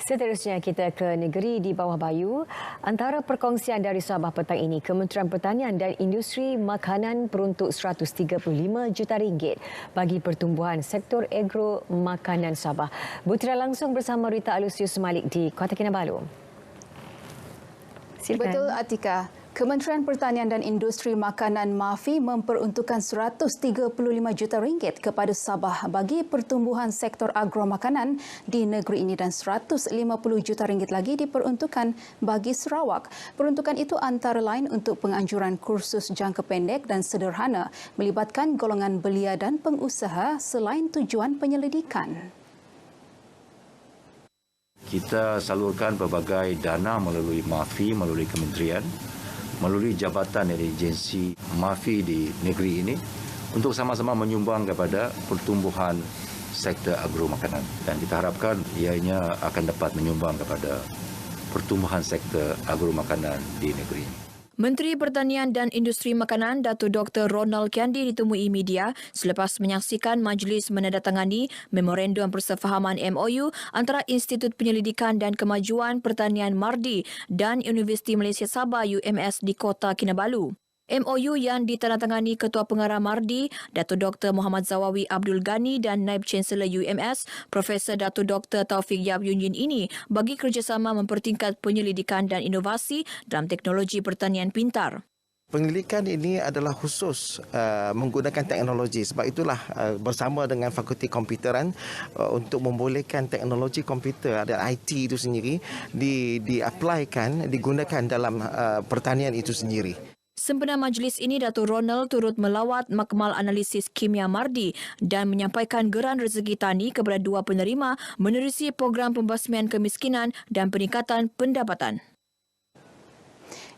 Seterusnya kita ke negeri di bawah bayu. Antara perkongsian dari Sabah petang ini, Kementerian Pertanian dan Industri Makanan peruntuk RM135 juta bagi pertumbuhan sektor agro makanan Sabah. Butiran langsung bersama Rita Alusius Malik di Kota Kinabalu. Silakan. Betul Atika. Kementerian Pertanian dan Industri Makanan MAFI memperuntukkan RM135 juta kepada Sabah bagi pertumbuhan sektor agro makanan di negeri ini dan RM150 juta lagi diperuntukkan bagi Sarawak. Peruntukan itu antara lain untuk penganjuran kursus jangka pendek dan sederhana melibatkan golongan belia dan pengusaha selain tujuan penyelidikan. Kita salurkan pelbagai dana melalui MAFI, melalui kementerian, melalui jabatan dari agensi MAFI di negeri ini untuk sama-sama menyumbang kepada pertumbuhan sektor agro makanan. Dan kita harapkan ianya akan dapat menyumbang kepada pertumbuhan sektor agro makanan di negeri ini. Menteri Pertanian dan Industri Makanan Datuk Dr. Ronald Kiandi ditemui media selepas menyaksikan majlis menandatangani Memorandum Persefahaman MOU antara Institut Penyelidikan dan Kemajuan Pertanian MARDI dan Universiti Malaysia Sabah UMS di Kota Kinabalu. MOU yang ditandatangani Ketua Pengarah MARDI, Datuk Dr. Muhammad Zawawi Abdul Ghani dan Naib Chancellor UMS, Profesor Datuk Dr. Taufik Yap Yun Yin ini bagi kerjasama mempertingkat penyelidikan dan inovasi dalam teknologi pertanian pintar. Penyelidikan ini adalah khusus menggunakan teknologi. Sebab itulah bersama dengan Fakulti Komputeran untuk membolehkan teknologi komputer dan IT itu sendiri di-applykan, digunakan dalam pertanian itu sendiri. Sempena majlis ini, Datuk Ronald turut melawat Makmal Analisis Kimia MARDI dan menyampaikan geran rezeki tani kepada dua penerima menerusi program pembasmian kemiskinan dan peningkatan pendapatan.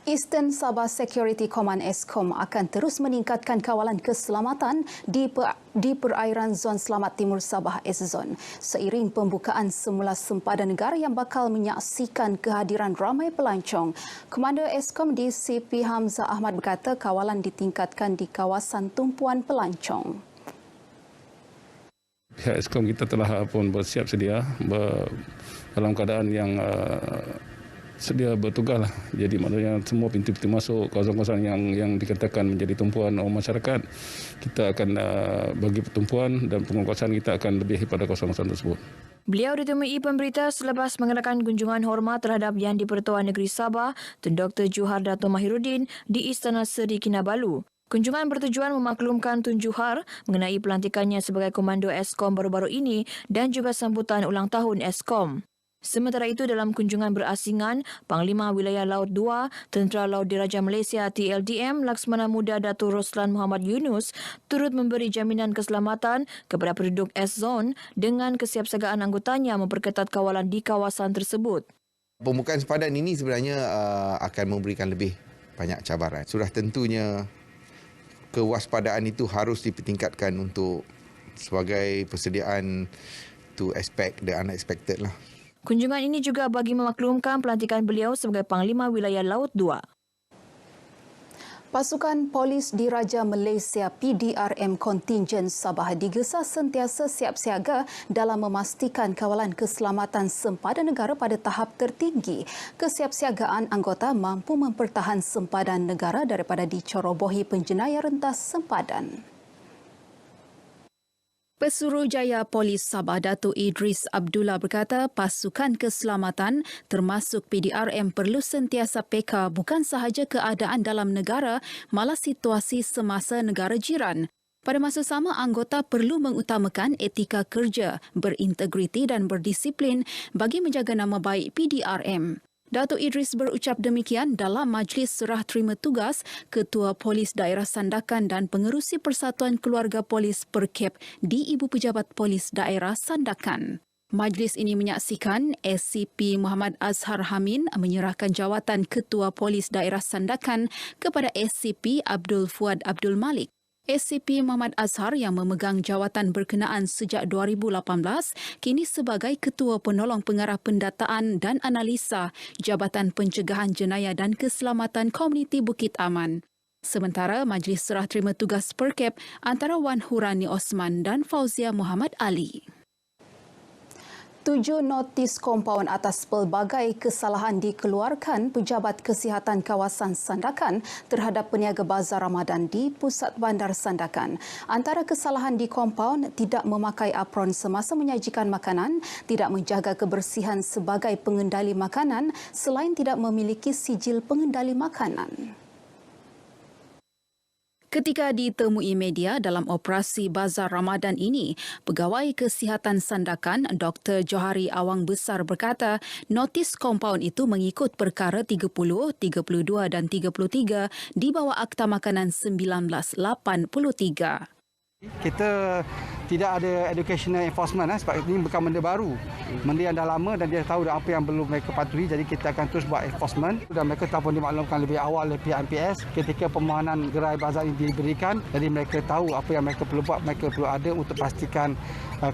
Eastern Sabah Security Command ESCOM akan terus meningkatkan kawalan keselamatan di perairan Zon Selamat Timur Sabah (SZON) seiring pembukaan semula sempadan negara yang bakal menyaksikan kehadiran ramai pelancong. Komander ESCOM DCP Hamzah Ahmad berkata kawalan ditingkatkan di kawasan tumpuan pelancong. Pihak ESCOM kita telah pun bersiap sedia dalam keadaan yang sedia bertugas lah. Jadi maknanya semua pintu-pintu masuk kawasan-kawasan yang dikatakan menjadi tumpuan orang masyarakat, kita akan bagi pertumpuan dan penguasaan kita akan lebih pada kawasan-kawasan tersebut. Beliau ditemui pemberita selepas mengadakan kunjungan hormat terhadap Yang di-Pertuan Negeri Sabah, Tun Dr. Juhar Dato' Mahiruddin di Istana Seri Kinabalu. Kunjungan bertujuan memaklumkan Tun Juhar mengenai pelantikannya sebagai Komando ESCOM baru-baru ini dan juga sambutan ulang tahun ESCOM. Sementara itu, dalam kunjungan berasingan, Panglima Wilayah Laut 2, Tentera Laut Diraja Malaysia TLDM Laksmana Muda Datuk Roslan Muhammad Yunus turut memberi jaminan keselamatan kepada penduduk SZON dengan kesiapsiagaan anggotanya memperketat kawalan di kawasan tersebut. Pembukaan sempadan ini sebenarnya akan memberikan lebih banyak cabaran. Sudah tentunya kewaspadaan itu harus dipertingkatkan untuk sebagai persediaan to expect the unexpected lah. Kunjungan ini juga bagi memaklumkan pelantikan beliau sebagai Panglima Wilayah Laut 2. Pasukan Polis Diraja Malaysia PDRM Kontingen Sabah digesa sentiasa siap siaga dalam memastikan kawalan keselamatan sempadan negara pada tahap tertinggi. Kesiapsiagaan anggota mampu mempertahan sempadan negara daripada dicerobohi penjenayah rentas sempadan. Pesuruhjaya Polis Sabah Datuk Idris Abdullah berkata pasukan keselamatan termasuk PDRM perlu sentiasa peka bukan sahaja keadaan dalam negara malah situasi semasa negara jiran. Pada masa sama, anggota perlu mengutamakan etika kerja, berintegriti dan berdisiplin bagi menjaga nama baik PDRM. Datuk Idris berucap demikian dalam majlis serah terima tugas Ketua Polis Daerah Sandakan dan Pengerusi Persatuan Keluarga Polis Perkep di Ibu Pejabat Polis Daerah Sandakan. Majlis ini menyaksikan SCP Muhammad Azhar Hamin menyerahkan jawatan Ketua Polis Daerah Sandakan kepada SCP Abdul Fuad Abdul Malik. SCP Muhammad Azhar yang memegang jawatan berkenaan sejak 2018 kini sebagai Ketua Penolong Pengarah Pendataan dan Analisa Jabatan Pencegahan Jenayah dan Keselamatan Komuniti Bukit Aman. Sementara Majlis Serah Terima Tugas Perkep antara Wan Hurani Osman dan Fauzia Muhammad Ali. 7 notis kompaun atas pelbagai kesalahan dikeluarkan Pejabat Kesihatan Kawasan Sandakan terhadap peniaga bazar Ramadan di Pusat Bandar Sandakan. Antara kesalahan di kompaun, tidak memakai apron semasa menyajikan makanan, tidak menjaga kebersihan sebagai pengendali makanan selain tidak memiliki sijil pengendali makanan. Ketika ditemui media dalam operasi Bazar Ramadan ini, Pegawai Kesihatan Sandakan Dr. Johari Awang Besar berkata notis kompaun itu mengikut perkara 30, 32 dan 33 di bawah Akta Makanan 1983. Kita tidak ada educational enforcement sebab ini bukan benda baru. Benda yang dah lama dan dia tahu apa yang perlu mereka patuhi, jadi kita akan terus buat enforcement dan mereka telah pun dimaklumkan lebih awal oleh pihak MPS ketika pembangunan gerai bazar ini diberikan. Jadi mereka tahu apa yang mereka perlu buat, mereka perlu ada untuk pastikan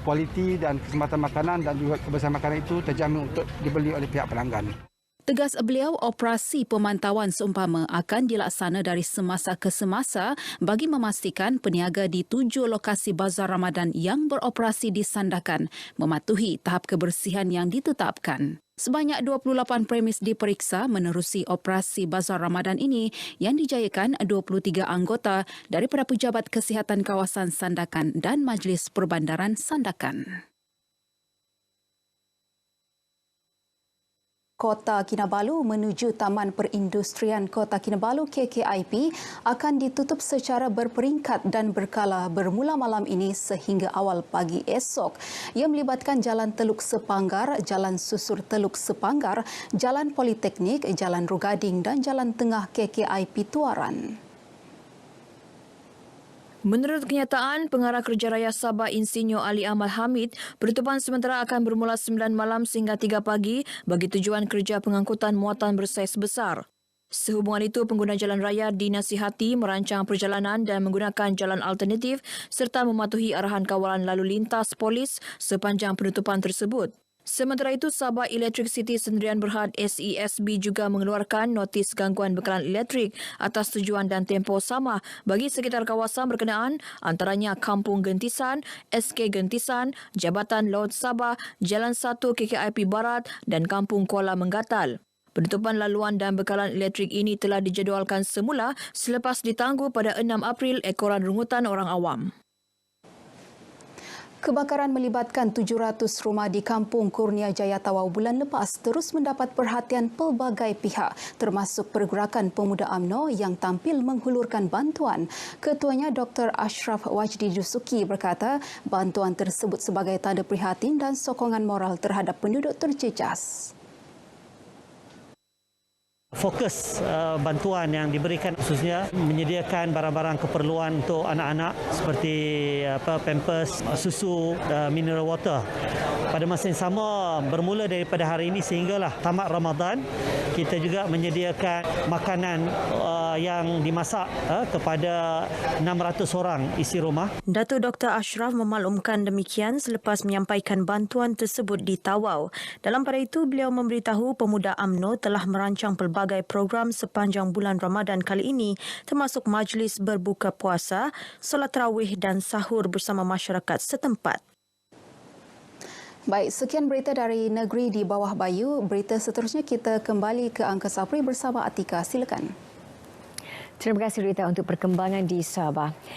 kualiti dan keselamatan makanan dan juga kebersihan makanan itu terjamin untuk dibeli oleh pihak pelanggan. Tegas beliau, operasi pemantauan seumpama akan dilaksana dari semasa ke semasa bagi memastikan peniaga di 7 lokasi Bazar Ramadan yang beroperasi di Sandakan mematuhi tahap kebersihan yang ditetapkan. Sebanyak 28 premis diperiksa menerusi operasi Bazar Ramadan ini yang dijayakan 23 anggota daripada Pejabat Kesihatan Kawasan Sandakan dan Majlis Perbandaran Sandakan. Kota Kinabalu menuju Taman Perindustrian Kota Kinabalu KKIP akan ditutup secara berperingkat dan berkala bermula malam ini sehingga awal pagi esok. Ia melibatkan Jalan Teluk Sepanggar, Jalan Susur Teluk Sepanggar, Jalan Politeknik, Jalan Rugading dan Jalan Tengah KKIP Tuaran. Menurut kenyataan, Pengarah Kerja Raya Sabah Insinyur Ali Ahmad Hamid, penutupan sementara akan bermula 9 malam sehingga 3 pagi bagi tujuan kerja pengangkutan muatan bersaiz besar. Sehubungan itu, pengguna jalan raya dinasihati merancang perjalanan dan menggunakan jalan alternatif serta mematuhi arahan kawalan lalu lintas polis sepanjang penutupan tersebut. Sementara itu, Sabah Electricity Sendirian Berhad SESB juga mengeluarkan notis gangguan bekalan elektrik atas tujuan dan tempoh sama bagi sekitar kawasan berkenaan antaranya Kampung Gentisan, SK Gentisan, Jabatan Laut Sabah, Jalan 1 KKIP Barat dan Kampung Kuala Menggatal. Penutupan laluan dan bekalan elektrik ini telah dijadualkan semula selepas ditangguh pada 6 April ekoran rungutan orang awam. Kebakaran melibatkan 700 rumah di Kampung Kurnia Jaya Tawau bulan lepas terus mendapat perhatian pelbagai pihak termasuk Pergerakan Pemuda UMNO yang tampil menghulurkan bantuan. Ketuanya Dr. Ashraf Wajdi Dusuki berkata bantuan tersebut sebagai tanda prihatin dan sokongan moral terhadap penduduk terjejas. Fokus bantuan yang diberikan khususnya menyediakan barang-barang keperluan untuk anak-anak seperti pampers, susu, mineral water. Pada masa yang sama, bermula daripada hari ini sehinggalah tamat Ramadan, kita juga menyediakan makanan yang dimasak kepada 600 orang isi rumah. Datuk Dr. Ashraf memaklumkan demikian selepas menyampaikan bantuan tersebut di Tawau. Dalam pada itu, beliau memberitahu Pemuda UMNO telah merancang pelbagai program sepanjang bulan Ramadan kali ini termasuk majlis berbuka puasa, solat tarawih dan sahur bersama masyarakat setempat. Baik, sekian berita dari negeri di bawah Bayu. Berita seterusnya kita kembali ke Angkasa Puri bersama Atika. Silakan. Terima kasih Rita untuk perkembangan di Sabah.